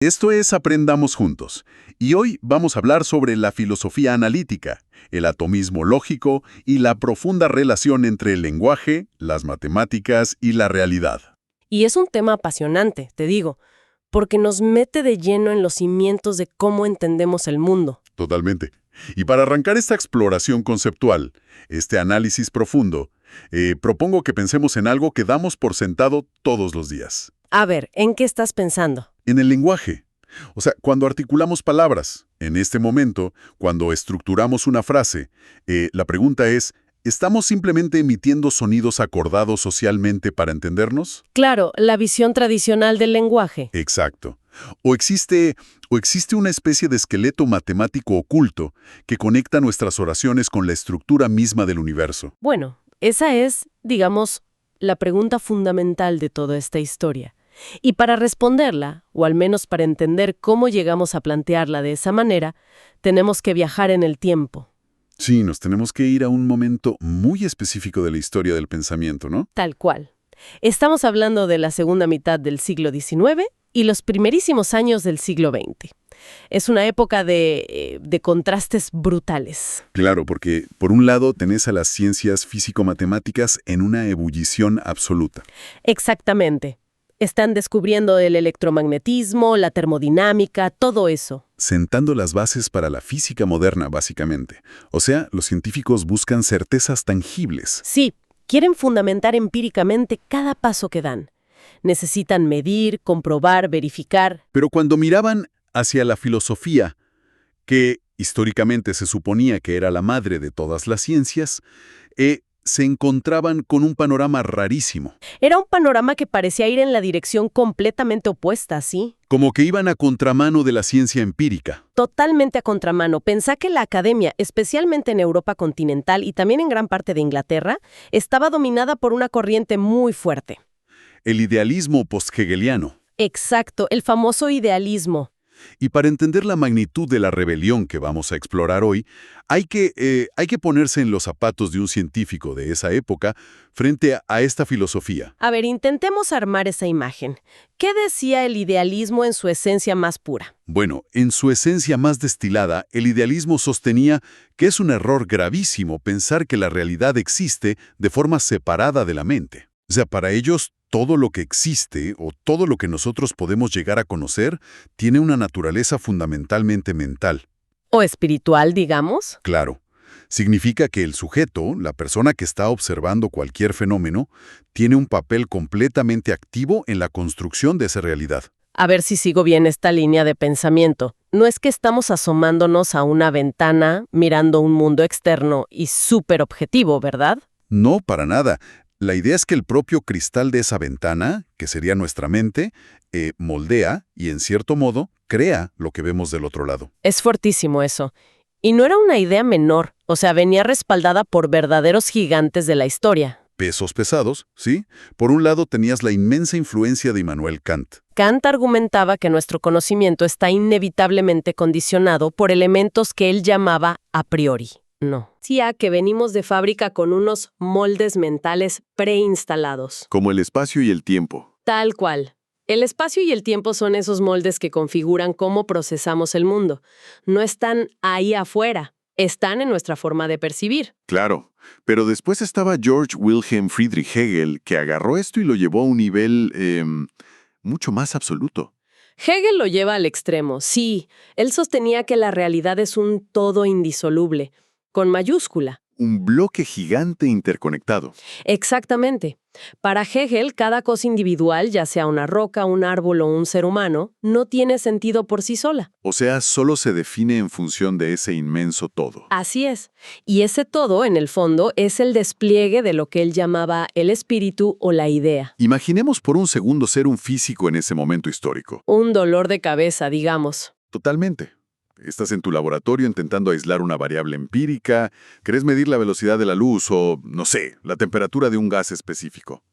Esto es Aprendamos Juntos, y hoy vamos a hablar sobre la filosofía analítica, el atomismo lógico y la profunda relación entre el lenguaje, las matemáticas y la realidad. Y es un tema apasionante, te digo, porque nos mete de lleno en los cimientos de cómo entendemos el mundo. Totalmente. Y para arrancar esta exploración conceptual, este análisis profundo, propongo que pensemos en algo que damos por sentado todos los días. A ver, ¿en qué estás pensando? En el lenguaje. O sea, cuando articulamos palabras, en este momento, cuando estructuramos una frase, la pregunta es, ¿estamos simplemente emitiendo sonidos acordados socialmente para entendernos? Claro, la visión tradicional del lenguaje. Exacto. O existe una especie de esqueleto matemático oculto que conecta nuestras oraciones con la estructura misma del universo. Bueno, esa es, digamos, la pregunta fundamental de toda esta historia. Y para responderla, o al menos para entender cómo llegamos a plantearla de esa manera, tenemos que viajar en el tiempo. Sí, nos tenemos que ir a un momento muy específico de la historia del pensamiento, ¿no? Tal cual. Estamos hablando de la segunda mitad del siglo XIX y los primerísimos años del siglo XX. Es una época de contrastes brutales. Claro, porque por un lado tenés a las ciencias físico-matemáticas en una ebullición absoluta. Exactamente. Están descubriendo el electromagnetismo, la termodinámica, todo eso. Sentando las bases para la física moderna, básicamente. O sea, los científicos buscan certezas tangibles. Sí, quieren fundamentar empíricamente cada paso que dan. Necesitan medir, comprobar, verificar. Pero cuando miraban hacia la filosofía, que históricamente se suponía que era la madre de todas las ciencias, se encontraban con un panorama rarísimo. Era un panorama que parecía ir en la dirección completamente opuesta, ¿sí? Como que iban a contramano de la ciencia empírica. Totalmente a contramano. Pensá que la academia, especialmente en Europa continental y también en gran parte de Inglaterra, estaba dominada por una corriente muy fuerte. El idealismo post-hegeliano. Exacto, el famoso idealismo. Y para entender la magnitud de la rebelión que vamos a explorar hoy, hay que ponerse en los zapatos de un científico de esa época frente a esta filosofía. A ver, intentemos armar esa imagen. ¿Qué decía el idealismo en su esencia más pura? Bueno, en su esencia más destilada, el idealismo sostenía que es un error gravísimo pensar que la realidad existe de forma separada de la mente. O sea, para ellos, todo lo que existe o todo lo que nosotros podemos llegar a conocer tiene una naturaleza fundamentalmente mental. ¿O espiritual, digamos? Claro. Significa que el sujeto, la persona que está observando cualquier fenómeno, tiene un papel completamente activo en la construcción de esa realidad. A ver si sigo bien esta línea de pensamiento. No es que estamos asomándonos a una ventana, mirando un mundo externo y súper objetivo, ¿verdad? No, para nada. La idea es que el propio cristal de esa ventana, que sería nuestra mente, moldea y, en cierto modo, crea lo que vemos del otro lado. Es fortísimo eso. Y no era una idea menor, o sea, venía respaldada por verdaderos gigantes de la historia. Pesos pesados, ¿sí? Por un lado tenías la inmensa influencia de Immanuel Kant. Kant argumentaba que nuestro conocimiento está inevitablemente condicionado por elementos que él llamaba a priori. No. Decía que venimos de fábrica con unos moldes mentales preinstalados. Como el espacio y el tiempo. Tal cual. El espacio y el tiempo son esos moldes que configuran cómo procesamos el mundo. No están ahí afuera, están en nuestra forma de percibir. Claro, pero después estaba Georg Wilhelm Friedrich Hegel, que agarró esto y lo llevó a un nivel mucho más absoluto. Hegel lo lleva al extremo, sí. Él sostenía que la realidad es un todo indisoluble, con mayúscula. Un bloque gigante interconectado. Exactamente. Para Hegel, cada cosa individual, ya sea una roca, un árbol o un ser humano, no tiene sentido por sí sola. O sea, solo se define en función de ese inmenso todo. Así es. Y ese todo, en el fondo, es el despliegue de lo que él llamaba el espíritu o la idea. Imaginemos por un segundo ser un físico en ese momento histórico. Un dolor de cabeza, digamos. Totalmente. Estás en tu laboratorio intentando aislar una variable empírica, querés medir la velocidad de la luz o, no sé, la temperatura de un gas específico.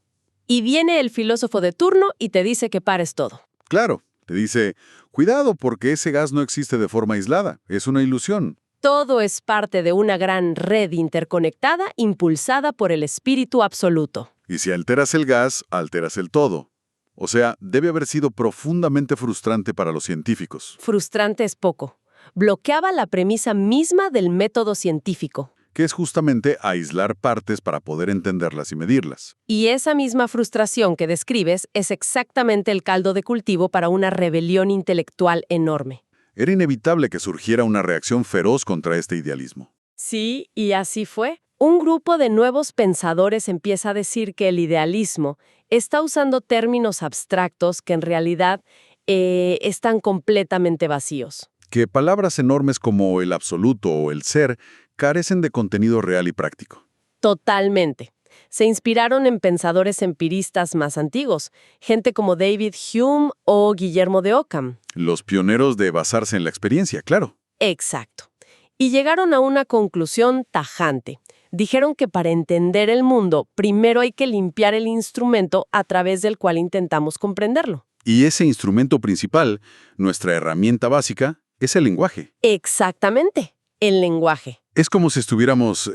Y viene el filósofo de turno y te dice que pares todo. Claro, te dice, cuidado porque ese gas no existe de forma aislada, es una ilusión. Todo es parte de una gran red interconectada impulsada por el espíritu absoluto. Y si alteras el gas, alteras el todo. O sea, debe haber sido profundamente frustrante para los científicos, Frustrante es poco. Bloqueaba la premisa misma del método científico. que es justamente aislar partes para poder entenderlas y medirlas. Y esa misma frustración que describes es exactamente el caldo de cultivo para una rebelión intelectual enorme. Era inevitable que surgiera una reacción feroz contra este idealismo. Sí, y así fue. Un grupo de nuevos pensadores empieza a decir que el idealismo está usando términos abstractos que en realidad están completamente vacíos. Que palabras enormes como el absoluto o el ser carecen de contenido real y práctico. Totalmente. Se inspiraron en pensadores empiristas más antiguos, gente como David Hume o Guillermo de Ockham. Los pioneros de basarse en la experiencia, claro. Exacto. Y llegaron a una conclusión tajante. Dijeron que para entender el mundo, primero hay que limpiar el instrumento a través del cual intentamos comprenderlo. Y ese instrumento principal, nuestra herramienta básica, es el lenguaje. Exactamente, el lenguaje. Es como si estuviéramos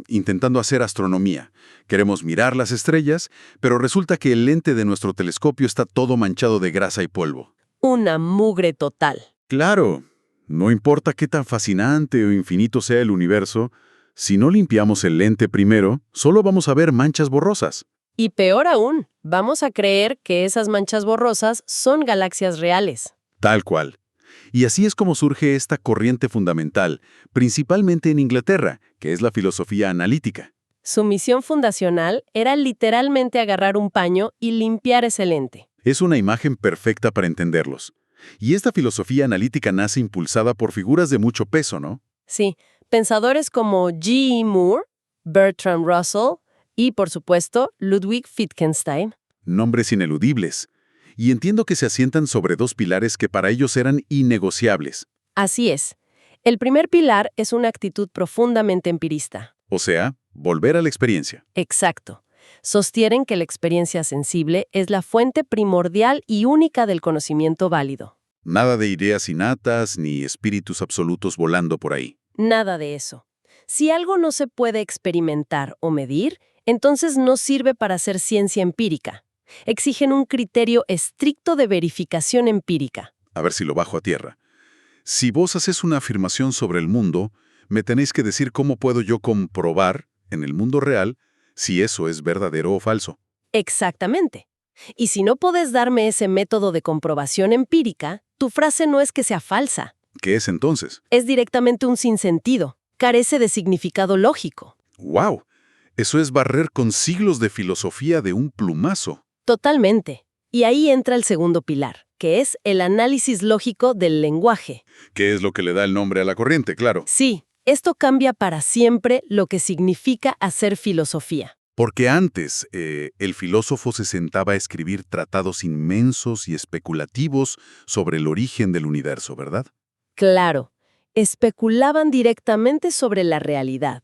intentando hacer astronomía. Queremos mirar las estrellas, pero resulta que el lente de nuestro telescopio está todo manchado de grasa y polvo. Una mugre total. Claro, no importa qué tan fascinante o infinito sea el universo, si no limpiamos el lente primero, solo vamos a ver manchas borrosas. Y peor aún, vamos a creer que esas manchas borrosas son galaxias reales. Tal cual. Y así es como surge esta corriente fundamental, principalmente en Inglaterra, que es la filosofía analítica. Su misión fundacional era literalmente agarrar un paño y limpiar ese lente. Es una imagen perfecta para entenderlos. Y esta filosofía analítica nace impulsada por figuras de mucho peso, ¿no? Sí, pensadores como G. E. Moore, Bertrand Russell y, por supuesto, Ludwig Wittgenstein. Nombres ineludibles. Y entiendo que se asientan sobre dos pilares que para ellos eran innegociables. Así es. El primer pilar es una actitud profundamente empirista. O sea, volver a la experiencia. Exacto. Sostienen que la experiencia sensible es la fuente primordial y única del conocimiento válido. Nada de ideas innatas ni espíritus absolutos volando por ahí. Nada de eso. Si algo no se puede experimentar o medir, entonces no sirve para hacer ciencia empírica. Exigen un criterio estricto de verificación empírica. A ver si lo bajo a tierra. Si vos haces una afirmación sobre el mundo, me tenéis que decir cómo puedo yo comprobar, en el mundo real, si eso es verdadero o falso. Exactamente. Y si no podés darme ese método de comprobación empírica, tu frase no es que sea falsa. ¿Qué es entonces? Es directamente un sinsentido. Carece de significado lógico. ¡Wow! Eso es barrer con siglos de filosofía de un plumazo. Totalmente. Y ahí entra el segundo pilar, que es el análisis lógico del lenguaje. ¿Qué es lo que le da el nombre a la corriente? Claro. Sí, esto cambia para siempre lo que significa hacer filosofía. Porque antes, el filósofo se sentaba a escribir tratados inmensos y especulativos sobre el origen del universo, ¿verdad? Claro, especulaban directamente sobre la realidad.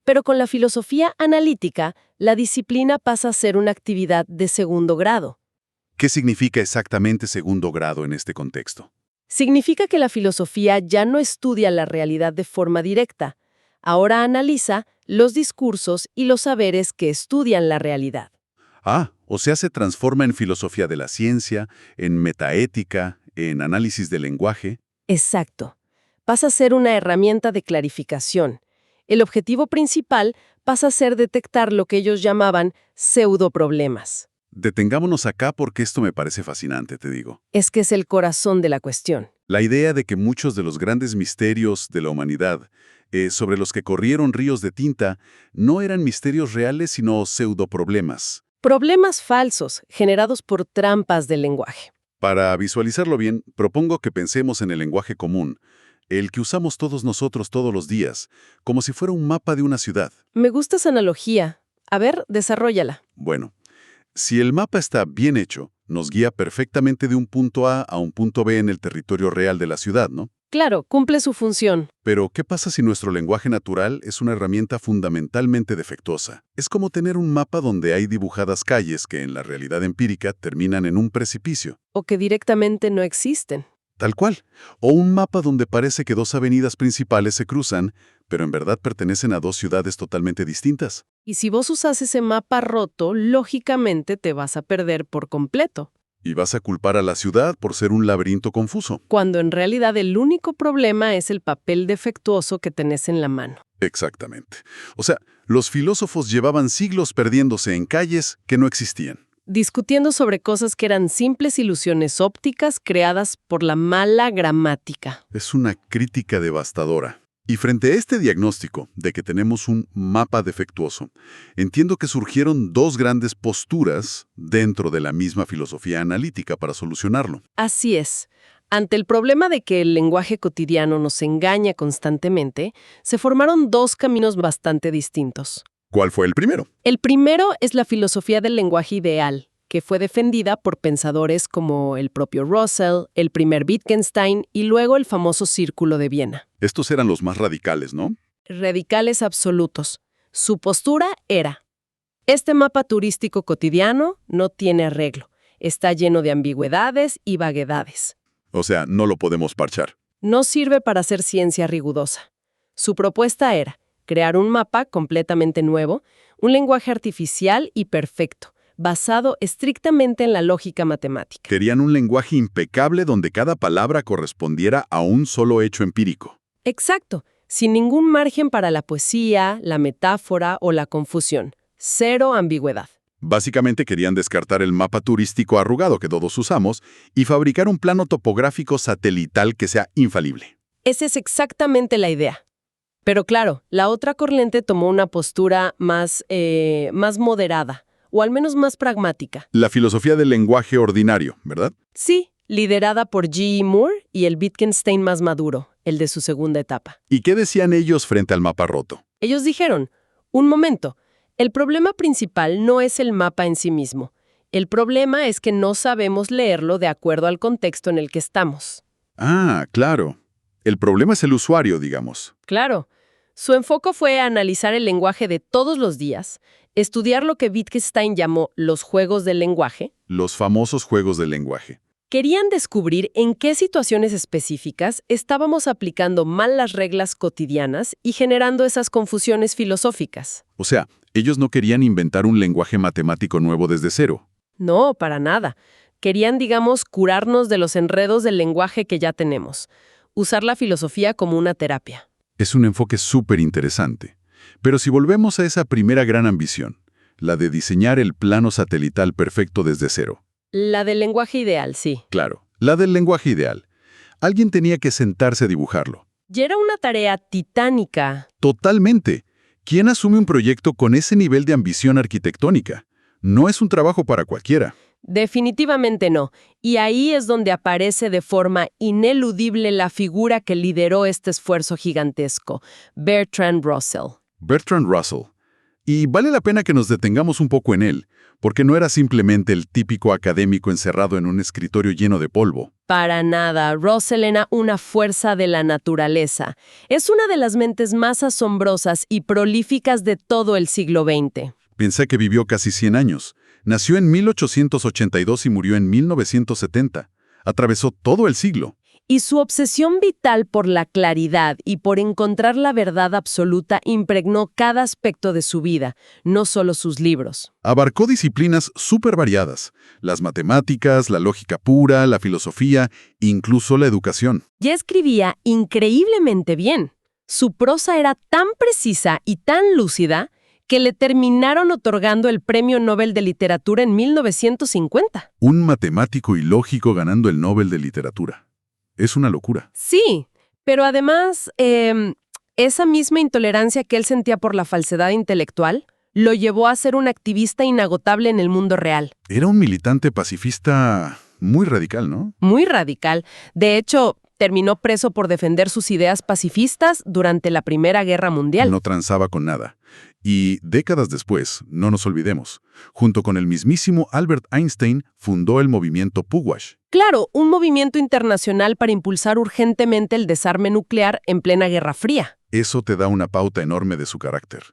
Pero con la filosofía analítica, la disciplina pasa a ser una actividad de segundo grado. ¿Qué significa exactamente segundo grado en este contexto? Significa que la filosofía ya no estudia la realidad de forma directa. Ahora analiza los discursos y los saberes que estudian la realidad. Ah, o sea, se transforma en filosofía de la ciencia, en metaética, en análisis del lenguaje. Exacto. Pasa a ser una herramienta de clarificación. El objetivo principal pasa a ser detectar lo que ellos llamaban pseudoproblemas. Detengámonos acá porque esto me parece fascinante, te digo. Es que es el corazón de la cuestión. La idea de que muchos de los grandes misterios de la humanidad, sobre los que corrieron ríos de tinta, no eran misterios reales sino pseudoproblemas. Problemas falsos generados por trampas del lenguaje. Para visualizarlo bien, propongo que pensemos en el lenguaje común, el que usamos todos nosotros todos los días, como si fuera un mapa de una ciudad. Me gusta esa analogía. A ver, desarróllala. Bueno, si el mapa está bien hecho, nos guía perfectamente de un punto A a un punto B en el territorio real de la ciudad, ¿no? Claro, cumple su función. Pero, ¿qué pasa si nuestro lenguaje natural es una herramienta fundamentalmente defectuosa? Es como tener un mapa donde hay dibujadas calles que en la realidad empírica terminan en un precipicio. O que directamente no existen. Tal cual. O un mapa donde parece que dos avenidas principales se cruzan, pero en verdad pertenecen a dos ciudades totalmente distintas. Y si vos usas ese mapa roto, lógicamente te vas a perder por completo, Y vas a culpar a la ciudad por ser un laberinto confuso. cuando en realidad el único problema es el papel defectuoso que tenés en la mano. Exactamente. O sea, los filósofos llevaban siglos perdiéndose en calles que no existían. Discutiendo sobre cosas que eran simples ilusiones ópticas creadas por la mala gramática. Es una crítica devastadora. Y frente a este diagnóstico de que tenemos un mapa defectuoso, entiendo que surgieron dos grandes posturas dentro de la misma filosofía analítica para solucionarlo. Así es. Ante el problema de que el lenguaje cotidiano nos engaña constantemente, se formaron dos caminos bastante distintos. ¿Cuál fue el primero? El primero es la filosofía del lenguaje ideal, que fue defendida por pensadores como el propio Russell, el primer Wittgenstein y luego el famoso Círculo de Viena. Estos eran los más radicales, ¿no? Radicales absolutos. Su postura era: este mapa turístico cotidiano no tiene arreglo, está lleno de ambigüedades y vaguedades. O sea, no lo podemos parchar. No sirve para hacer ciencia rigurosa. Su propuesta era crear un mapa completamente nuevo, un lenguaje artificial y perfecto, basado estrictamente en la lógica matemática. Querían un lenguaje impecable donde cada palabra correspondiera a un solo hecho empírico. Exacto, sin ningún margen para la poesía, la metáfora o la confusión. Cero ambigüedad. Básicamente querían descartar el mapa turístico arrugado que todos usamos y fabricar un plano topográfico satelital que sea infalible. Esa es exactamente la idea. Pero claro, la otra corriente tomó una postura más moderada, o al menos más pragmática. La filosofía del lenguaje ordinario, ¿verdad? Sí, liderada por G. E. Moore y el Wittgenstein más maduro, el de su segunda etapa. ¿Y qué decían ellos frente al mapa roto? Ellos dijeron: un momento, el problema principal no es el mapa en sí mismo. El problema es que no sabemos leerlo de acuerdo al contexto en el que estamos. Ah, claro. El problema es el usuario, digamos. Claro. Su enfoque fue analizar el lenguaje de todos los días, estudiar lo que Wittgenstein llamó los juegos del lenguaje. Los famosos juegos del lenguaje. Querían descubrir en qué situaciones específicas estábamos aplicando mal las reglas cotidianas y generando esas confusiones filosóficas. O sea, ellos no querían inventar un lenguaje matemático nuevo desde cero. No, para nada. Querían, digamos, curarnos de los enredos del lenguaje que ya tenemos. Usar la filosofía como una terapia. Es un enfoque súper interesante. Pero si volvemos a esa primera gran ambición, la de diseñar el plano satelital perfecto desde cero. La del lenguaje ideal, sí. Claro, la del lenguaje ideal. Alguien tenía que sentarse a dibujarlo. Y era una tarea titánica. Totalmente. ¿Quién asume un proyecto con ese nivel de ambición arquitectónica? No es un trabajo para cualquiera. Definitivamente no. Y ahí es donde aparece de forma ineludible la figura que lideró este esfuerzo gigantesco, Bertrand Russell. Bertrand Russell. Y vale la pena que nos detengamos un poco en él, porque no era simplemente el típico académico encerrado en un escritorio lleno de polvo. Para nada, Russell era una fuerza de la naturaleza. Es una de las mentes más asombrosas y prolíficas de todo el siglo XX. Pensé que vivió casi 100 años. Nació en 1882 y murió en 1970. Atravesó todo el siglo. Y su obsesión vital por la claridad y por encontrar la verdad absoluta impregnó cada aspecto de su vida, no solo sus libros. Abarcó disciplinas súper variadas. Las matemáticas, la lógica pura, la filosofía, incluso la educación. Ya escribía increíblemente bien. Su prosa era tan precisa y tan lúcida que le terminaron otorgando el Premio Nobel de Literatura en 1950. Un matemático y lógico ganando el Nobel de Literatura. Es una locura. Sí, pero además, esa misma intolerancia que él sentía por la falsedad intelectual lo llevó a ser un activista inagotable en el mundo real. Era un militante pacifista muy radical, ¿no? Muy radical. De hecho, terminó preso por defender sus ideas pacifistas durante la Primera Guerra Mundial. No transaba con nada. Y décadas después, no nos olvidemos, junto con el mismísimo Albert Einstein, fundó el movimiento Pugwash. Claro, un movimiento internacional para impulsar urgentemente el desarme nuclear en plena Guerra Fría. Eso te da una pauta enorme de su carácter.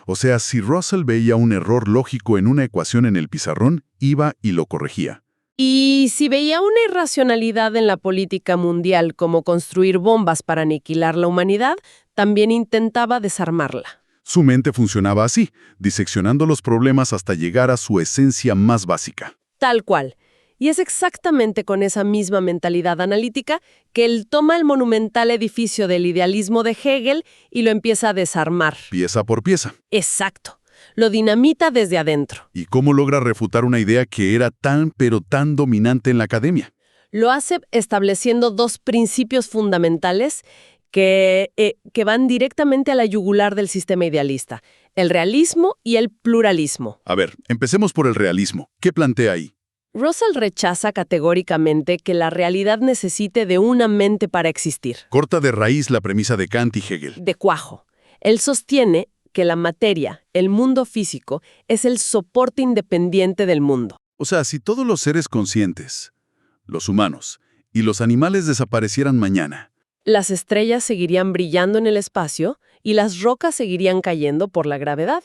O sea, si Russell veía un error lógico en una ecuación en el pizarrón, iba y lo corregía. Y si veía una irracionalidad en la política mundial como construir bombas para aniquilar la humanidad, también intentaba desarmarla. Su mente funcionaba así, diseccionando los problemas hasta llegar a su esencia más básica. Tal cual. Y es exactamente con esa misma mentalidad analítica que él toma el monumental edificio del idealismo de Hegel y lo empieza a desarmar. Pieza por pieza. Exacto. Lo dinamita desde adentro. ¿Y cómo logra refutar una idea que era tan pero tan dominante en la academia? Lo hace estableciendo dos principios fundamentales que van directamente a la yugular del sistema idealista: el realismo y el pluralismo. A ver, empecemos por el realismo. ¿Qué plantea ahí? Russell rechaza categóricamente que la realidad necesite de una mente para existir. Corta de raíz la premisa de Kant y Hegel. De cuajo. Él sostiene que la materia, el mundo físico, es el soporte independiente del mundo. O sea, si todos los seres conscientes, los humanos y los animales desaparecieran mañana, Las estrellas seguirían brillando en el espacio y las rocas seguirían cayendo por la gravedad.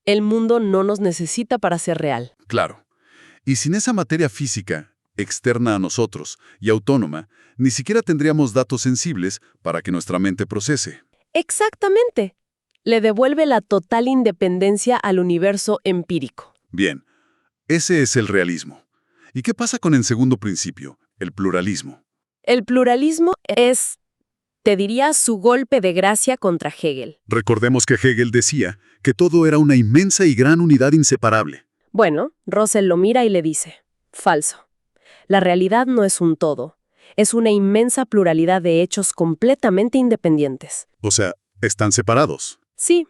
El mundo no nos necesita para ser real. claro. Y sin esa materia física, externa a nosotros y autónoma, ni siquiera tendríamos datos sensibles para que nuestra mente procese. Exactamente. Le devuelve la total independencia al universo empírico. Bien, ese es el realismo. ¿Y qué pasa con el segundo principio, el pluralismo? El pluralismo es, te diría, su golpe de gracia contra Hegel. Recordemos que Hegel decía que todo era una inmensa y gran unidad inseparable. Bueno, Russell lo mira y le dice: falso. La realidad no es un todo. Es una inmensa pluralidad de hechos completamente independientes. O sea, están separados. Sí,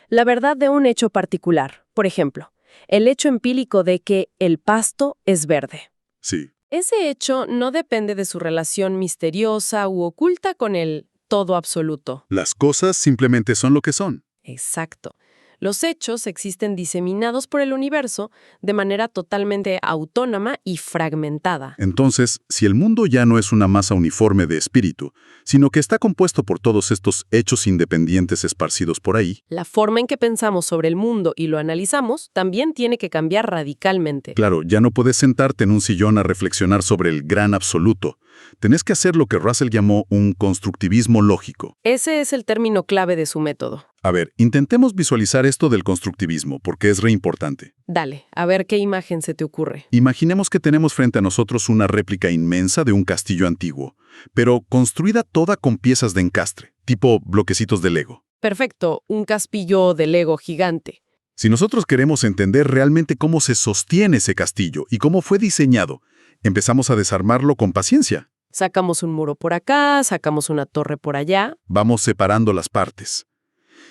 la verdad de un hecho particular. Por ejemplo, el hecho empírico de que el pasto es verde. Sí. Ese hecho no depende de su relación misteriosa u oculta con el todo absoluto. Las cosas simplemente son lo que son. Exacto. Los hechos existen diseminados por el universo de manera totalmente autónoma y fragmentada. Entonces, si el mundo ya no es una masa uniforme de espíritu, sino que está compuesto por todos estos hechos independientes esparcidos por ahí, La forma en que pensamos sobre el mundo y lo analizamos también tiene que cambiar radicalmente. claro, ya no puedes sentarte en un sillón a reflexionar sobre el gran absoluto. Tenés que hacer lo que Russell llamó un constructivismo lógico. Ese es el término clave de su método. A ver, intentemos visualizar esto del constructivismo, porque es re importante. Dale, a ver qué imagen se te ocurre. Imaginemos que tenemos frente a nosotros una réplica inmensa de un castillo antiguo, pero construida toda con piezas de encastre, tipo bloquecitos de Lego. Perfecto, un castillo de Lego gigante. Si nosotros queremos entender realmente cómo se sostiene ese castillo y cómo fue diseñado, empezamos a desarmarlo con paciencia. Sacamos un muro por acá, sacamos una torre por allá. Vamos separando las partes.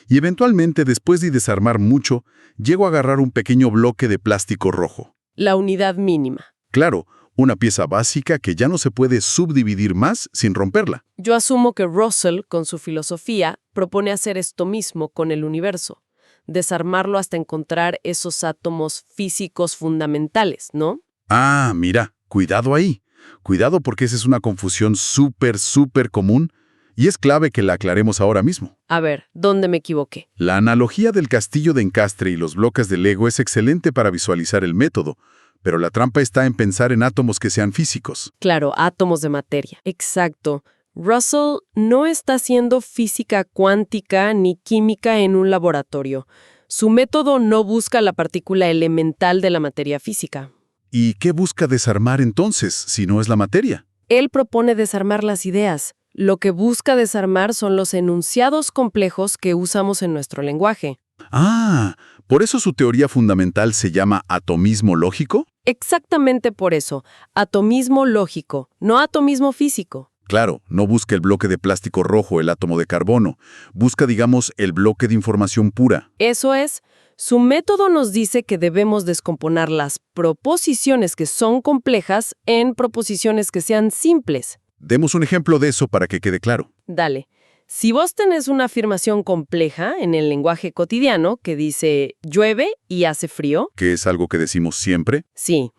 Y eventualmente, después de desarmar mucho, llego a agarrar un pequeño bloque de plástico rojo. La unidad mínima. Claro, una pieza básica que ya no se puede subdividir más sin romperla. Yo asumo que Russell, con su filosofía, propone hacer esto mismo con el universo. Desarmarlo hasta encontrar esos átomos físicos fundamentales, ¿no? Ah, mira, cuidado ahí. Cuidado porque esa es una confusión súper común y es clave que la aclaremos ahora mismo. A ver, ¿dónde me equivoqué? La analogía del castillo de encastre y los bloques de Lego es excelente para visualizar el método, pero la trampa está en pensar en átomos que sean físicos. Claro, átomos de materia. Exacto. Russell no está haciendo física cuántica ni química en un laboratorio. Su método no busca la partícula elemental de la materia física. ¿Y qué busca desarmar entonces, si no es la materia? Él propone desarmar las ideas. Lo que busca desarmar son los enunciados complejos que usamos en nuestro lenguaje. Ah, ¿por eso su teoría fundamental se llama atomismo lógico? Exactamente por eso. Atomismo lógico, no atomismo físico. Claro, no busca el bloque de plástico rojo, el átomo de carbono. Busca, digamos, el bloque de información pura. Eso es, su método nos dice que debemos descomponer las proposiciones que son complejas en proposiciones que sean simples. Demos un ejemplo de eso para que quede claro. Dale. Si vos tenés una afirmación compleja en el lenguaje cotidiano que dice llueve y hace frío, ¿Que es algo que decimos siempre? sí.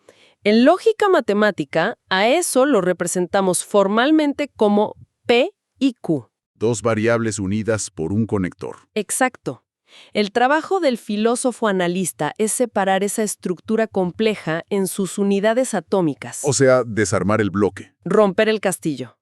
En lógica matemática, a eso lo representamos formalmente como P y Q. Dos variables unidas por un conector. Exacto. El trabajo del filósofo analista es separar esa estructura compleja en sus unidades atómicas. O sea, desarmar el bloque. Romper el castillo.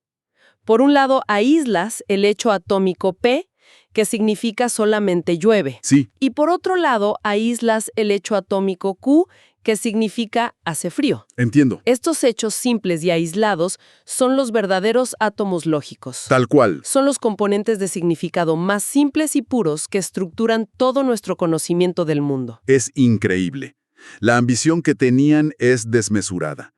Por un lado, aíslas el hecho atómico P que significa solamente llueve. Sí, Y por otro lado, aíslas el hecho atómico Q, que significa hace frío. entiendo. Estos hechos simples y aislados son los verdaderos átomos lógicos. Tal cual. Son los componentes de significado más simples y puros que estructuran todo nuestro conocimiento del mundo. Es increíble. La ambición que tenían es desmesurada.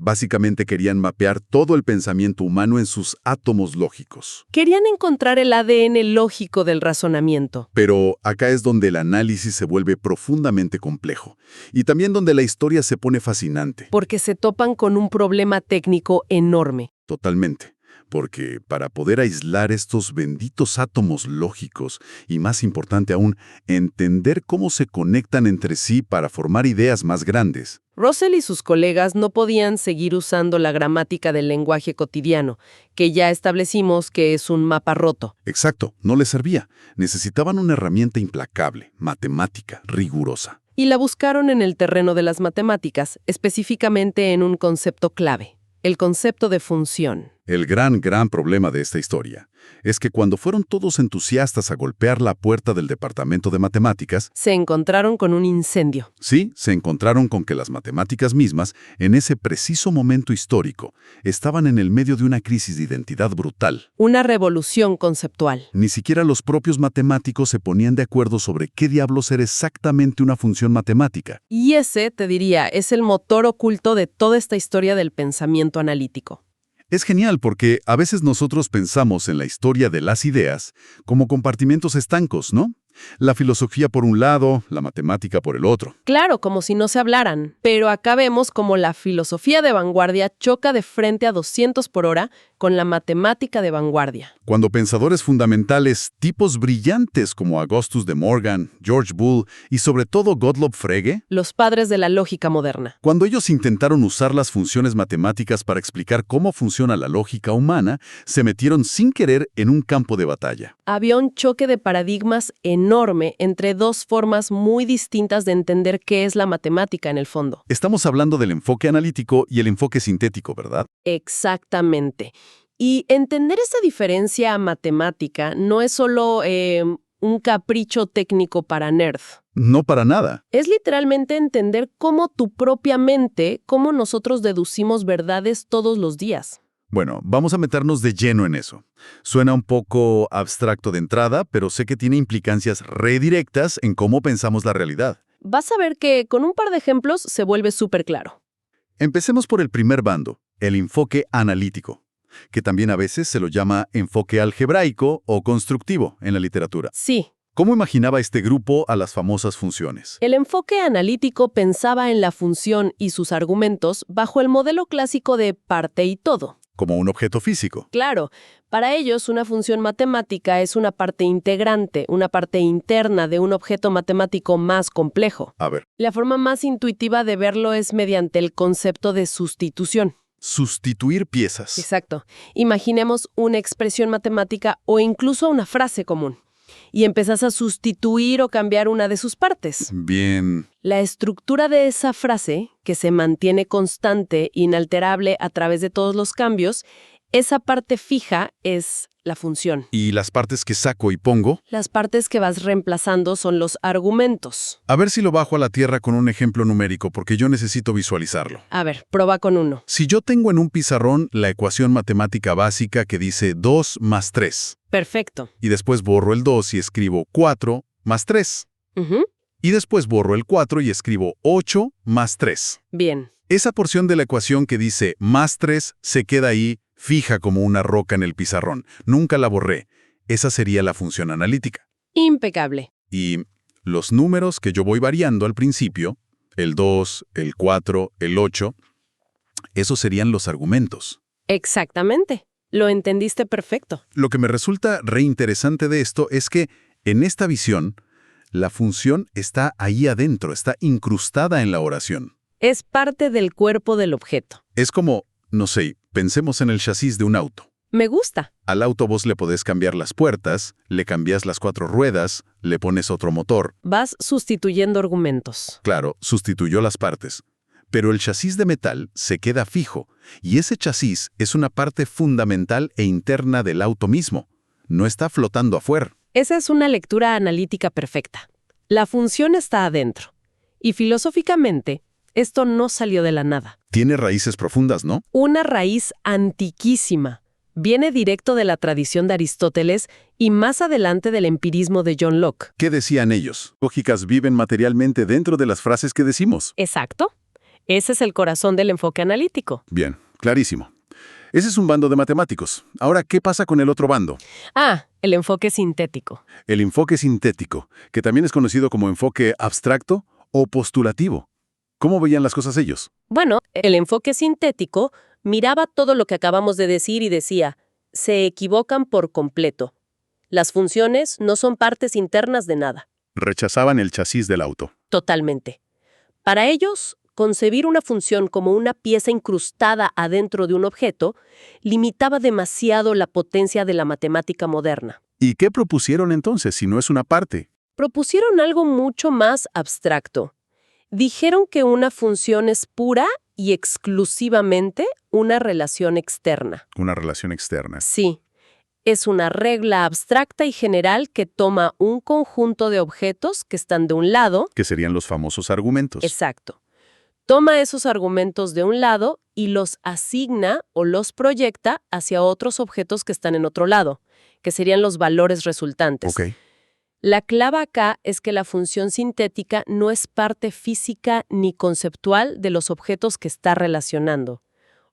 Básicamente querían mapear todo el pensamiento humano en sus átomos lógicos. Querían encontrar el ADN lógico del razonamiento. Pero acá es donde el análisis se vuelve profundamente complejo. Y también donde la historia se pone fascinante. Porque se topan con un problema técnico enorme. Totalmente. Porque para poder aislar estos benditos átomos lógicos, y más importante aún, entender cómo se conectan entre sí para formar ideas más grandes. Russell y sus colegas no podían seguir usando la gramática del lenguaje cotidiano, que ya establecimos que es un mapa roto. Exacto, no les servía. Necesitaban una herramienta implacable, matemática, rigurosa. Y la buscaron en el terreno de las matemáticas, específicamente en un concepto clave, el concepto de función. El gran problema de esta historia es que cuando fueron todos entusiastas a golpear la puerta del departamento de matemáticas, Se encontraron con un incendio. sí, se encontraron con que las matemáticas mismas, en ese preciso momento histórico, estaban en el medio de una crisis de identidad brutal. Una revolución conceptual. Ni siquiera los propios matemáticos se ponían de acuerdo sobre qué diablos era exactamente una función matemática. Y ese, te diría, es el motor oculto de toda esta historia del pensamiento analítico. Es genial porque a veces nosotros pensamos en la historia de las ideas como compartimentos estancos, ¿no? La filosofía por un lado, la matemática por el otro. Claro, como si no se hablaran. Pero acá vemos como la filosofía de vanguardia choca de frente a 200 por hora con la matemática de vanguardia. Cuando pensadores fundamentales, tipos brillantes como Augustus de Morgan, George Boole y sobre todo Gottlob Frege, Los padres de la lógica moderna. cuando ellos intentaron usar las funciones matemáticas para explicar cómo funciona la lógica humana, se metieron sin querer en un campo de batalla. Había un choque de paradigmas enorme entre dos formas muy distintas de entender qué es la matemática en el fondo. Estamos hablando del enfoque analítico y el enfoque sintético, ¿verdad? Exactamente. Y entender esa diferencia matemática no es solo un capricho técnico para nerd. No para nada. Es literalmente entender cómo tu propia mente, cómo nosotros deducimos verdades todos los días. Bueno, vamos a meternos de lleno en eso. Suena un poco abstracto de entrada, pero sé que tiene implicancias redirectas en cómo pensamos la realidad. Vas a ver que con un par de ejemplos se vuelve súper claro. Empecemos por el primer bando, el enfoque analítico, que también a veces se lo llama enfoque algebraico o constructivo en la literatura. Sí, ¿Cómo imaginaba este grupo a las famosas funciones? el enfoque analítico pensaba en la función y sus argumentos bajo el modelo clásico de parte y todo. Como un objeto físico. Claro, para ellos una función matemática es una parte integrante, una parte interna de un objeto matemático más complejo. A ver, La forma más intuitiva de verlo es mediante el concepto de sustitución. sustituir piezas. Exacto. Imaginemos una expresión matemática o incluso una frase común. Y empezás a sustituir o cambiar una de sus partes. Bien. La estructura de esa frase, que se mantiene constante, inalterable a través de todos los cambios, esa parte fija es la función. ¿Y las partes que saco y pongo? Las partes que vas reemplazando son los argumentos. A ver si lo bajo a la tierra con un ejemplo numérico, porque yo necesito visualizarlo. A ver, prueba con uno. Si yo tengo en un pizarrón la ecuación matemática básica que dice 2 más 3, Perfecto. y después borro el 2 y escribo 4 más 3, Ujú. y después borro el 4 y escribo 8 más 3. Bien. Esa porción de la ecuación que dice más 3 se queda ahí, fija como una roca en el pizarrón. Nunca la borré. Esa sería la función analítica. Impecable. Y los números que yo voy variando al principio, el 2, el 4, el 8, esos serían los argumentos. Exactamente. Lo entendiste perfecto. Lo que me resulta reinteresante de esto es que, en esta visión, la función está ahí adentro, está incrustada en la oración. Es parte del cuerpo del objeto. Es como, no sé, pensemos en el chasis de un auto. Me gusta. Al auto vos le podés cambiar las puertas, le cambias las 4 ruedas, le pones otro motor. Vas sustituyendo argumentos. Claro, sustituyó las partes. Pero el chasis de metal se queda fijo, y ese chasis es una parte fundamental e interna del auto mismo. No está flotando afuera. Esa es una lectura analítica perfecta. La función está adentro. Y filosóficamente, esto no salió de la nada. Tiene raíces profundas, ¿no? Una raíz antiquísima. Viene directo de la tradición de Aristóteles y más adelante del empirismo de John Locke. ¿Qué decían ellos? Lógicas viven materialmente dentro de las frases que decimos. Exacto. Ese es el corazón del enfoque analítico. Bien, clarísimo. Ese es un bando de matemáticos. Ahora, ¿qué pasa con el otro bando? El enfoque sintético. El enfoque sintético, que también es conocido como enfoque abstracto o postulativo. ¿Cómo veían las cosas ellos? Bueno, el enfoque sintético miraba todo lo que acabamos de decir y decía, se equivocan por completo. Las funciones no son partes internas de nada. Rechazaban el chasis del auto. Totalmente. Para ellos, concebir una función como una pieza incrustada adentro de un objeto limitaba demasiado la potencia de la matemática moderna. ¿Y qué propusieron entonces si no es una parte? Propusieron algo mucho más abstracto. Dijeron que una función es pura y exclusivamente una relación externa. Una relación externa. Sí, es una regla abstracta y general que toma un conjunto de objetos que están de un lado. Que serían los famosos argumentos. Exacto. Toma esos argumentos de un lado y los asigna o los proyecta hacia otros objetos que están en otro lado, que serían los valores resultantes. Ok. La clave acá es que la función sintética no es parte física ni conceptual de los objetos que está relacionando.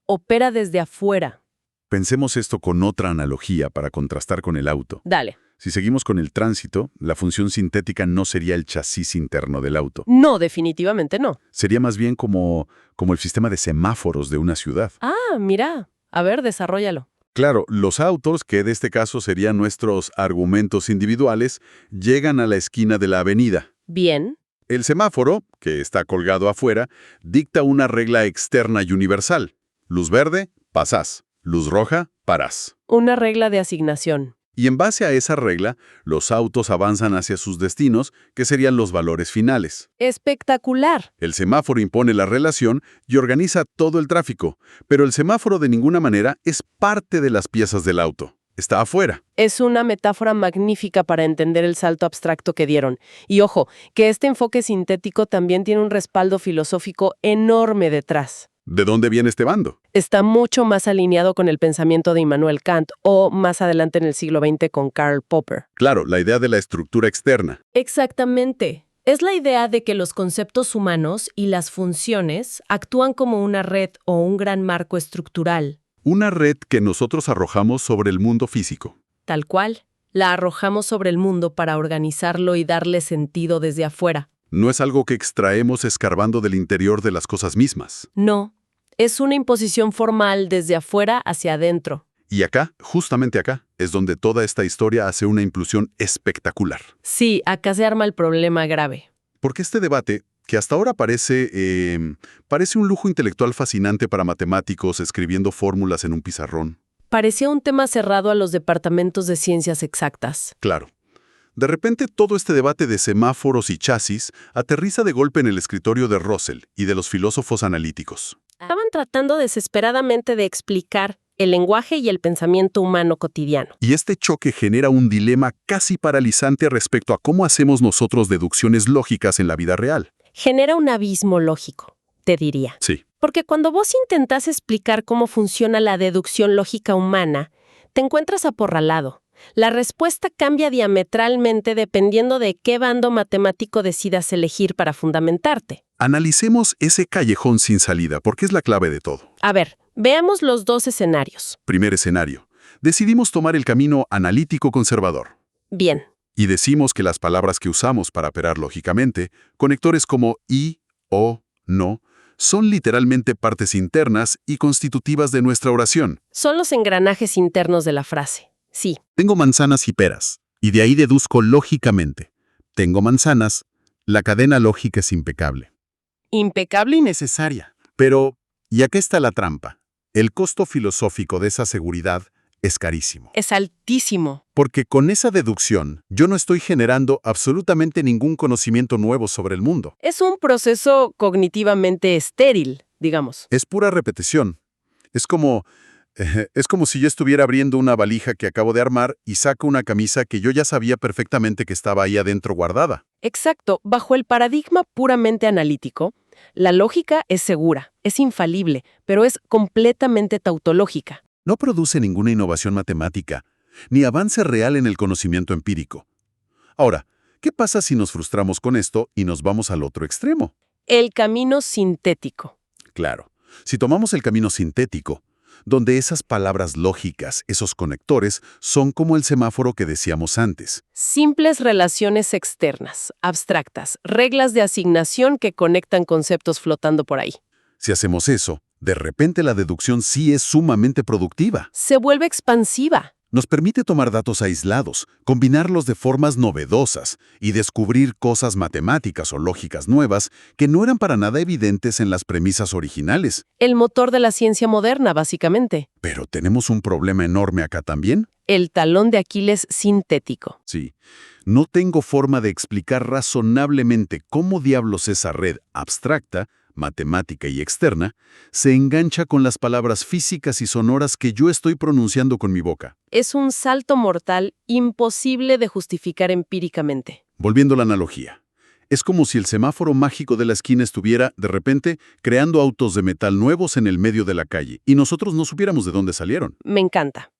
Opera desde afuera. Pensemos esto con otra analogía para contrastar con el auto. Dale. Si seguimos con el tránsito, la función sintética no sería el chasis interno del auto. No, definitivamente no. Sería más bien como el sistema de semáforos de una ciudad. Mira. A ver, desarróllalo. Claro, los autos, que de este caso serían nuestros argumentos individuales, llegan a la esquina de la avenida. Bien. El semáforo, que está colgado afuera, dicta una regla externa y universal. Luz verde, pasás. Luz roja, parás. Una regla de asignación. Y en base a esa regla, los autos avanzan hacia sus destinos, que serían los valores finales. Espectacular. El semáforo impone la relación y organiza todo el tráfico, pero el semáforo de ninguna manera es parte de las piezas del auto. Está afuera. Es una metáfora magnífica para entender el salto abstracto que dieron. Y ojo, que este enfoque sintético también tiene un respaldo filosófico enorme detrás. ¿De dónde viene este bando? Está mucho más alineado con el pensamiento de Immanuel Kant o más adelante en el siglo XX con Karl Popper. Claro, la idea de la estructura externa. Exactamente. Es la idea de que los conceptos humanos y las funciones actúan como una red o un gran marco estructural. Una red que nosotros arrojamos sobre el mundo físico. Tal cual. La arrojamos sobre el mundo para organizarlo y darle sentido desde afuera. No es algo que extraemos escarbando del interior de las cosas mismas. No. Es una imposición formal desde afuera hacia adentro. Y acá, justamente acá, es donde toda esta historia hace una inclusión espectacular. Sí, acá se arma el problema grave. Porque este debate, que hasta ahora parece un lujo intelectual fascinante para matemáticos escribiendo fórmulas en un pizarrón. Parecía un tema cerrado a los departamentos de ciencias exactas. Claro. De repente, todo este debate de semáforos y chasis aterriza de golpe en el escritorio de Russell y de los filósofos analíticos. Estaban tratando desesperadamente de explicar el lenguaje y el pensamiento humano cotidiano. Y este choque genera un dilema casi paralizante respecto a cómo hacemos nosotros deducciones lógicas en la vida real. Genera un abismo lógico, te diría. Sí. Porque cuando vos intentás explicar cómo funciona la deducción lógica humana, te encuentras aporralado. La respuesta cambia diametralmente dependiendo de qué bando matemático decidas elegir para fundamentarte. Analicemos ese callejón sin salida, porque es la clave de todo. A ver, veamos los dos escenarios. Primer escenario. Decidimos tomar el camino analítico conservador. Bien. Y decimos que las palabras que usamos para operar lógicamente, conectores como y, o, no, son literalmente partes internas y constitutivas de nuestra oración. Son los engranajes internos de la frase. Sí. Tengo manzanas y peras, y de ahí deduzco lógicamente. Tengo manzanas, la cadena lógica es impecable. Impecable y Necesaria. Pero, y aquí está la trampa. El costo filosófico de esa seguridad es carísimo. es altísimo. Porque con esa deducción, yo no estoy generando absolutamente ningún conocimiento nuevo sobre el mundo. Es un proceso cognitivamente estéril, digamos. Es pura repetición. Es como Es como si yo estuviera abriendo una valija que acabo de armar y saco una camisa que yo ya sabía perfectamente que estaba ahí adentro guardada. Exacto, bajo el paradigma puramente analítico, la lógica es segura, es infalible, pero es completamente tautológica. No produce ninguna innovación matemática, ni avance real en el conocimiento empírico. Ahora, ¿qué pasa si nos frustramos con esto y nos vamos al otro extremo? El camino sintético. Claro, si tomamos el camino sintético, donde esas palabras lógicas, esos conectores, son como el semáforo que decíamos antes. Simples relaciones externas, abstractas, reglas de asignación que conectan conceptos flotando por ahí. Si hacemos eso, de repente la deducción sí es sumamente productiva. Se vuelve expansiva. Nos permite tomar datos aislados, combinarlos de formas novedosas y descubrir cosas matemáticas o lógicas nuevas que no eran para nada evidentes en las premisas originales. El motor de la ciencia moderna, básicamente. Pero tenemos un problema enorme acá también. El talón de Aquiles sintético. Sí, no tengo forma de explicar razonablemente cómo diablos esa red abstracta, matemática y externa, se engancha con las palabras físicas y sonoras que yo estoy pronunciando con mi boca. Es un salto mortal imposible de justificar empíricamente. Volviendo a la analogía, es como si el semáforo mágico de la esquina estuviera, de repente, creando autos de metal nuevos en el medio de la calle, y nosotros no supiéramos de dónde salieron. Me encanta.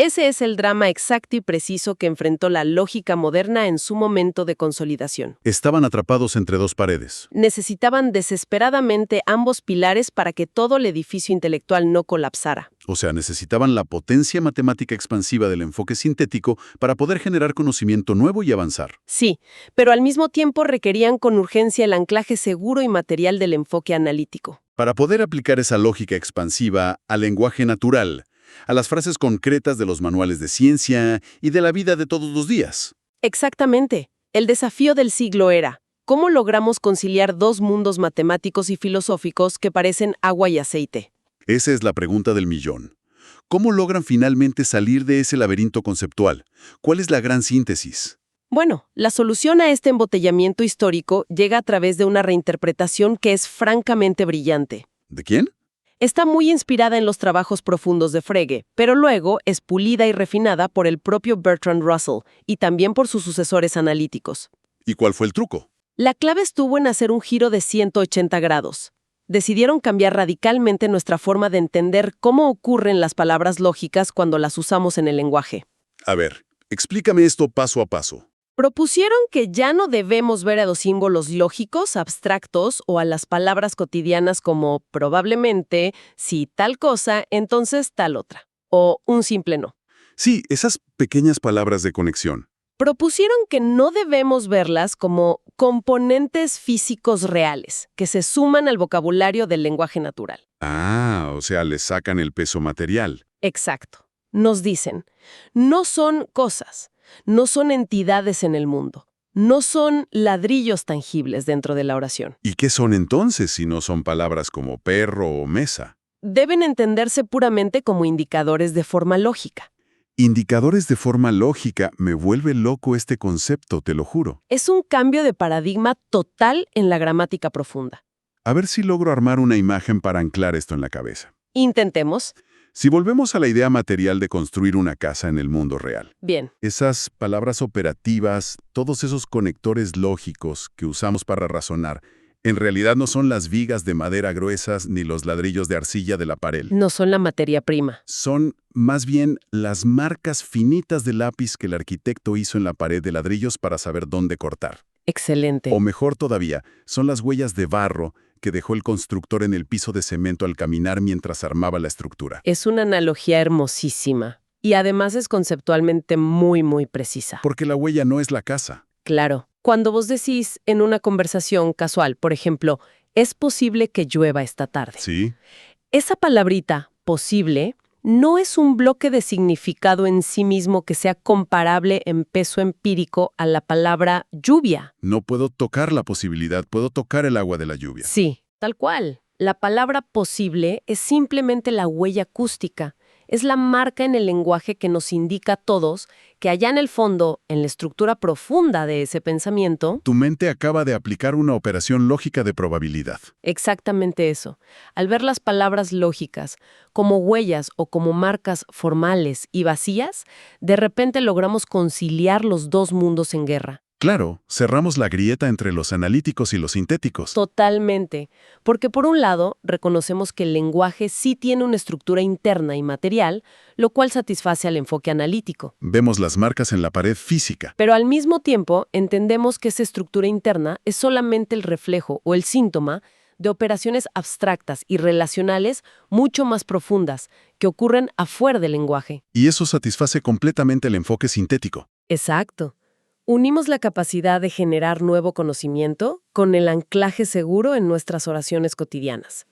Ese es el drama exacto y preciso que enfrentó la lógica moderna en su momento de consolidación. Estaban atrapados entre dos paredes. Necesitaban desesperadamente ambos pilares para que todo el edificio intelectual no colapsara. O sea, necesitaban la potencia matemática expansiva del enfoque sintético para poder generar conocimiento nuevo y avanzar. Sí, pero al mismo tiempo requerían con urgencia el anclaje seguro y material del enfoque analítico. Para poder aplicar esa lógica expansiva al lenguaje natural, a las frases concretas de los manuales de ciencia y de la vida de todos los días. Exactamente. El desafío del siglo era, ¿cómo logramos conciliar dos mundos matemáticos y filosóficos que parecen agua y aceite? Esa es la pregunta del millón. ¿Cómo logran finalmente salir de ese laberinto conceptual? ¿Cuál es la gran síntesis? Bueno, la solución a este embotellamiento histórico llega a través de una reinterpretación que es francamente brillante. ¿De quién? Está muy inspirada en los trabajos profundos de Frege, pero luego es pulida y refinada por el propio Bertrand Russell y también por sus sucesores analíticos. ¿Y cuál fue el truco? La clave estuvo en hacer un giro de 180 grados. Decidieron cambiar radicalmente nuestra forma de entender cómo ocurren las palabras lógicas cuando las usamos en el lenguaje. A ver, explícame esto paso a paso. Propusieron que ya no debemos ver a los símbolos lógicos, abstractos o a las palabras cotidianas como probablemente, si tal cosa, entonces tal otra. O un simple no. Sí, esas pequeñas palabras de conexión. Propusieron que no debemos verlas como componentes físicos reales, que se suman al vocabulario del lenguaje natural. Ah, o sea, le sacan el peso material. Exacto. Nos dicen, no son cosas, no son entidades en el mundo, no son ladrillos tangibles dentro de la oración. ¿Y qué son entonces si no son palabras como perro o mesa? Deben entenderse puramente como indicadores de forma lógica. Indicadores de forma lógica, me vuelve loco este concepto, te lo juro. Es un cambio de paradigma total en la gramática profunda. A ver si logro armar una imagen para anclar esto en la cabeza. Intentemos. Si volvemos a la idea material de construir una casa en el mundo real, Bien. esas palabras operativas, todos esos conectores lógicos que usamos para razonar, en realidad no son las vigas de madera gruesas ni los ladrillos de arcilla de la pared. No son la materia prima. Son, más bien, las marcas finitas de lápiz que el arquitecto hizo en la pared de ladrillos para saber dónde cortar. Excelente. O mejor todavía, son las huellas de barro que dejó el constructor en el piso de cemento al caminar mientras armaba la estructura. Es una analogía hermosísima. Y además es conceptualmente muy, muy precisa. Porque la huella no es la casa. Claro. Cuando vos decís en una conversación casual, por ejemplo, es posible que llueva esta tarde. Sí. Esa palabrita, posible, no es un bloque de significado en sí mismo que sea comparable en peso empírico a la palabra lluvia. No puedo tocar la posibilidad, puedo tocar el agua de la lluvia. Sí, tal cual. La palabra posible es simplemente la huella acústica, Es la marca en el lenguaje que nos indica a todos que allá en el fondo, en la estructura profunda de ese pensamiento, Tu mente acaba de aplicar una operación lógica de probabilidad. exactamente eso. Al ver las palabras lógicas como huellas o como marcas formales y vacías, de repente logramos conciliar los dos mundos en guerra. Claro, cerramos la grieta entre los analíticos y los sintéticos. Totalmente, porque por un lado reconocemos que el lenguaje sí tiene una estructura interna y material, lo cual satisface al enfoque analítico. Vemos las marcas en la pared física. Pero al mismo tiempo entendemos que esa estructura interna es solamente el reflejo o el síntoma de operaciones abstractas y relacionales mucho más profundas que ocurren afuera del lenguaje. Y eso satisface completamente el enfoque sintético. Exacto. Unimos la capacidad de generar nuevo conocimiento con el anclaje seguro en nuestras oraciones cotidianas.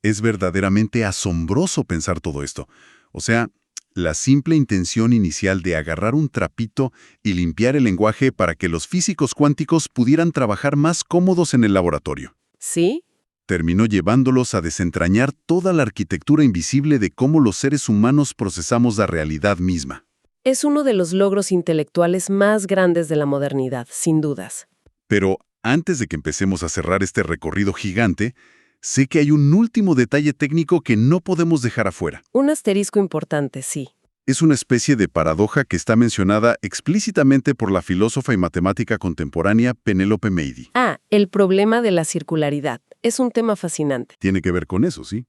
Es verdaderamente asombroso pensar todo esto. O sea, la simple intención inicial de agarrar un trapito y limpiar el lenguaje para que los físicos cuánticos pudieran trabajar más cómodos en el laboratorio. ¿Sí? Terminó llevándolos a desentrañar toda la arquitectura invisible de cómo los seres humanos procesamos la realidad misma. Es uno de los logros intelectuales más grandes de la modernidad, sin dudas. Pero antes de que empecemos a cerrar este recorrido gigante, sé que hay un último detalle técnico que no podemos dejar afuera. Un asterisco importante, sí. Es una especie de paradoja que está mencionada explícitamente por la filósofa y matemática contemporánea Penélope Mady. El problema de la circularidad. Es un tema fascinante. Tiene que ver con eso, ¿sí?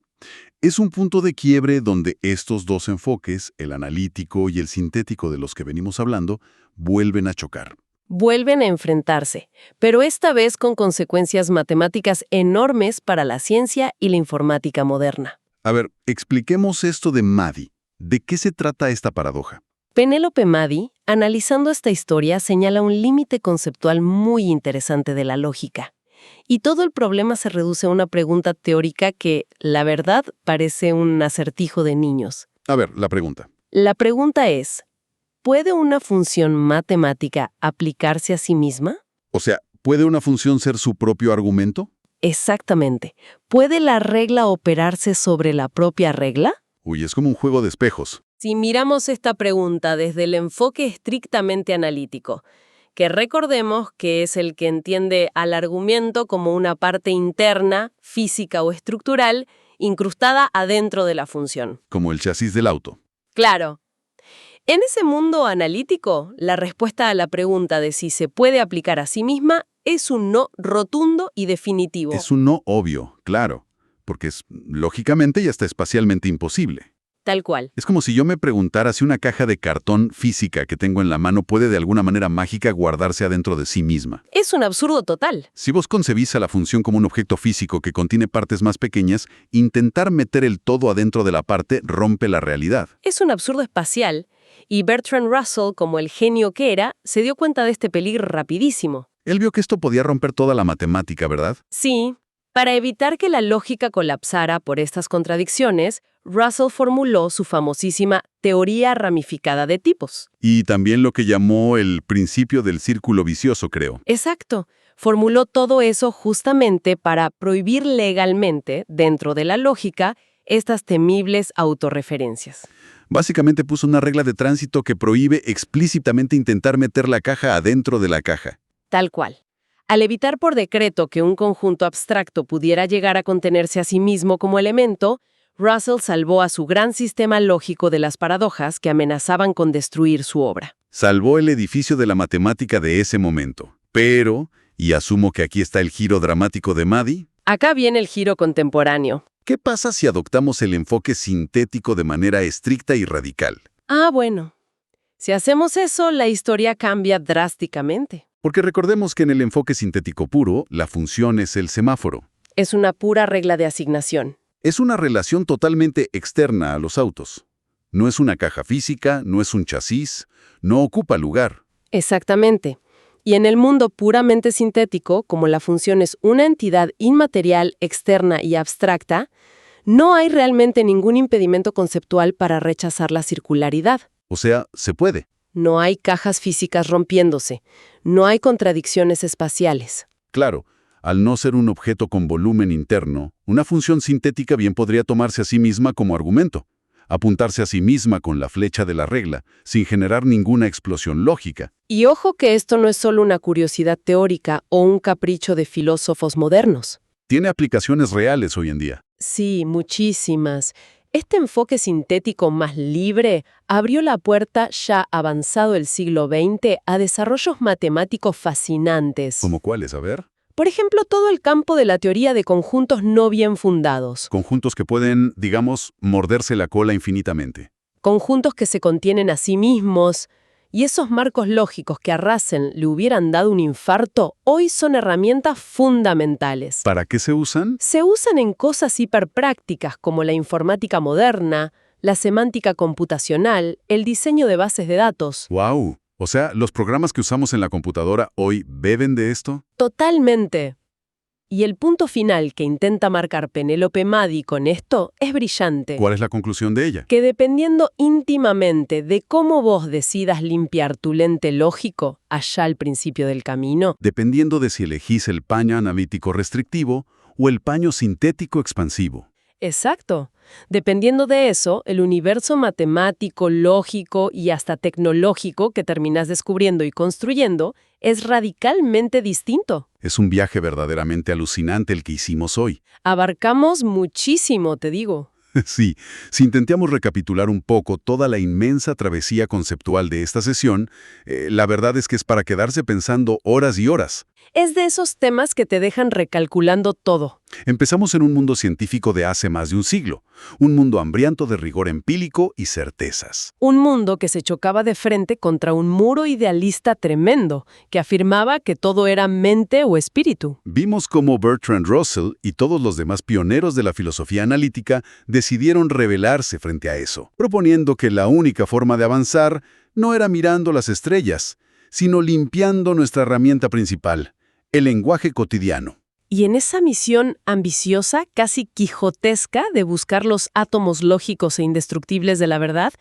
Es un punto de quiebre donde estos dos enfoques, el analítico y el sintético de los que venimos hablando, vuelven a chocar. Vuelven a enfrentarse, pero esta vez con consecuencias matemáticas enormes para la ciencia y la informática moderna. A ver, expliquemos esto de Mady. ¿De qué se trata esta paradoja? Penélope Mady, analizando esta historia, señala un límite conceptual muy interesante de la lógica. Y todo el problema se reduce a una pregunta teórica que, la verdad, parece un acertijo de niños. A ver, la pregunta. La pregunta es, ¿puede una función matemática aplicarse a sí misma? O sea, ¿puede una función ser su propio argumento? Exactamente. ¿Puede la regla operarse sobre la propia regla? Uy, es como un juego de espejos. Si miramos esta pregunta desde el enfoque estrictamente analítico, que recordemos que es el que entiende al argumento como una parte interna, física o estructural, incrustada adentro de la función. Como el chasis del auto. Claro. En ese mundo analítico, la respuesta a la pregunta de si se puede aplicar a sí misma es un no rotundo y definitivo. Es un no obvio, claro, porque es lógicamente y hasta espacialmente imposible. Tal cual. Es como si yo me preguntara si una caja de cartón física que tengo en la mano puede de alguna manera mágica guardarse adentro de sí misma. Es un absurdo total. Si vos concebís a la función como un objeto físico que contiene partes más pequeñas, intentar meter el todo adentro de la parte rompe la realidad. Es un absurdo espacial, y Bertrand Russell, como el genio que era, se dio cuenta de este peligro rapidísimo. Él vio que esto podía romper toda la matemática, ¿verdad? Sí. Para evitar que la lógica colapsara por estas contradicciones, Russell formuló su famosísima teoría ramificada de tipos. Y también lo que llamó el principio del círculo vicioso, creo. Exacto. Formuló todo eso justamente para prohibir legalmente, dentro de la lógica, estas temibles autorreferencias. Básicamente puso una regla de tránsito que prohíbe explícitamente intentar meter la caja adentro de la caja. Tal cual. Al evitar por decreto que un conjunto abstracto pudiera llegar a contenerse a sí mismo como elemento, Russell salvó a su gran sistema lógico de las paradojas que amenazaban con destruir su obra. Salvó el edificio de la matemática de ese momento. Pero, y asumo que aquí está el giro dramático de Mady, Acá viene el giro contemporáneo. ¿qué pasa si adoptamos el enfoque sintético de manera estricta y radical? Bueno. Si hacemos eso, la historia cambia drásticamente. Porque recordemos que en el enfoque sintético puro, la función es el semáforo. Es una pura regla de asignación. Es una relación totalmente externa a los autos. No es una caja física, no es un chasis, no ocupa lugar. Exactamente. Y en el mundo puramente sintético, como la función es una entidad inmaterial, externa y abstracta, no hay realmente ningún impedimento conceptual para rechazar la circularidad. O sea, se puede. No hay cajas físicas rompiéndose. No hay contradicciones espaciales. Claro, al no ser un objeto con volumen interno, una función sintética bien podría tomarse a sí misma como argumento. apuntarse a sí misma con la flecha de la regla, sin generar ninguna explosión lógica. Y ojo que esto no es solo una curiosidad teórica o un capricho de filósofos modernos. Tiene aplicaciones reales hoy en día. Sí, muchísimas. Este enfoque sintético más libre abrió la puerta ya avanzado el siglo XX a desarrollos matemáticos fascinantes. ¿Cómo cuáles? A ver. Por ejemplo, todo el campo de la teoría de conjuntos no bien fundados. Conjuntos que pueden, digamos, morderse la cola infinitamente. Conjuntos que se contienen a sí mismos. Y esos marcos lógicos que a Russell le hubieran dado un infarto, hoy son herramientas fundamentales. ¿Para qué se usan? Se usan en cosas hiperprácticas como la informática moderna, la semántica computacional, el diseño de bases de datos. ¡Wow! O sea, ¿los programas que usamos en la computadora hoy beben de esto? Totalmente. Y el punto final que intenta marcar Penélope Maddy con esto es brillante. ¿Cuál es la conclusión de ella? Que dependiendo íntimamente de cómo vos decidas limpiar tu lente lógico allá al principio del camino, Dependiendo de si elegís el paño analítico restrictivo o el paño sintético expansivo. exacto. Dependiendo de eso, el universo matemático, lógico y hasta tecnológico que terminás descubriendo y construyendo es radicalmente distinto. Es un viaje verdaderamente alucinante el que hicimos hoy. Abarcamos muchísimo, te digo. Sí, si intentamos recapitular un poco toda la inmensa travesía conceptual de esta sesión, la verdad es que es para quedarse pensando horas y horas. Es de esos temas que te dejan recalculando todo. Empezamos en un mundo científico de hace más de un siglo, un mundo hambriento de rigor empírico y certezas. Un mundo que se chocaba de frente contra un muro idealista tremendo, que afirmaba que todo era mente o espíritu. Vimos cómo Bertrand Russell y todos los demás pioneros de la filosofía analítica decidieron rebelarse frente a eso, proponiendo que la única forma de avanzar no era mirando las estrellas, sino limpiando nuestra herramienta principal, el lenguaje cotidiano. Y en esa misión ambiciosa, casi quijotesca, de buscar los átomos lógicos e indestructibles de la verdad,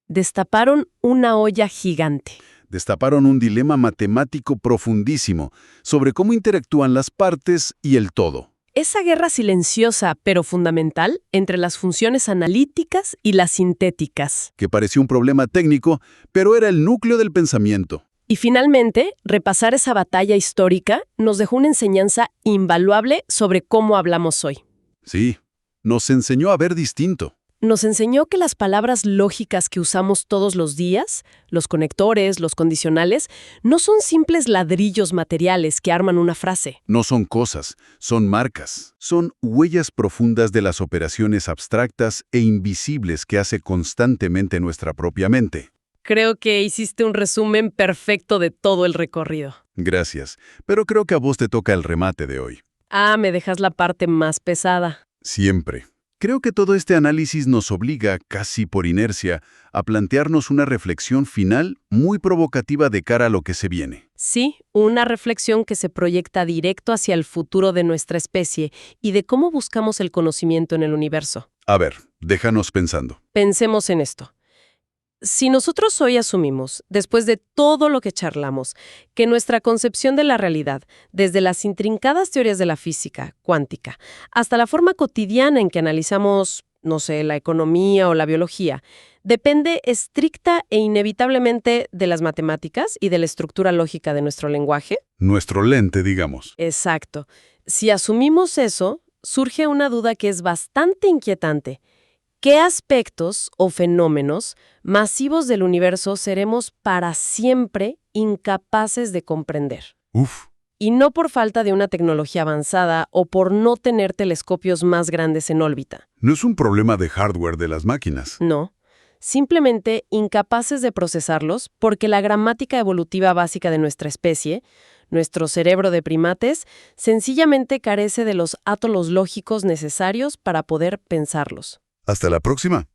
destaparon una olla gigante. Destaparon un dilema matemático profundísimo sobre cómo interactúan las partes y el todo. Esa guerra silenciosa, pero fundamental, entre las funciones analíticas y las sintéticas. Que pareció un problema técnico, pero era el núcleo del pensamiento. Y finalmente, repasar esa batalla histórica nos dejó una enseñanza invaluable sobre cómo hablamos hoy. Sí, nos enseñó a ver distinto. Nos enseñó que las palabras lógicas que usamos todos los días, los conectores, los condicionales, no son simples ladrillos materiales que arman una frase. No son cosas, son marcas. Son huellas profundas de las operaciones abstractas e invisibles que hace constantemente nuestra propia mente. Creo que hiciste un resumen perfecto de todo el recorrido. Gracias, pero creo que a vos te toca el remate de hoy. Ah, me dejas la parte más pesada. Siempre. Creo que todo este análisis nos obliga, casi por inercia, a plantearnos una reflexión final muy provocativa de cara a lo que se viene. Sí, una reflexión que se proyecta directo hacia el futuro de nuestra especie y de cómo buscamos el conocimiento en el universo. A ver, déjanos pensando. Pensemos en esto. Si nosotros hoy asumimos, después de todo lo que charlamos, que nuestra concepción de la realidad, desde las intrincadas teorías de la física cuántica hasta la forma cotidiana en que analizamos, no sé, la economía o la biología, depende estricta e inevitablemente de las matemáticas y de la estructura lógica de nuestro lenguaje. Nuestro lente, digamos. Exacto. Si asumimos eso, surge una duda que es bastante inquietante. ¿Qué aspectos o fenómenos masivos del universo seremos para siempre incapaces de comprender? Uf. Y no por falta de una tecnología avanzada o por no tener telescopios más grandes en órbita. No es un problema de hardware de las máquinas. No. Simplemente incapaces de procesarlos porque la gramática evolutiva básica de nuestra especie, nuestro cerebro de primates, sencillamente carece de los átomos lógicos necesarios para poder pensarlos. Hasta la próxima.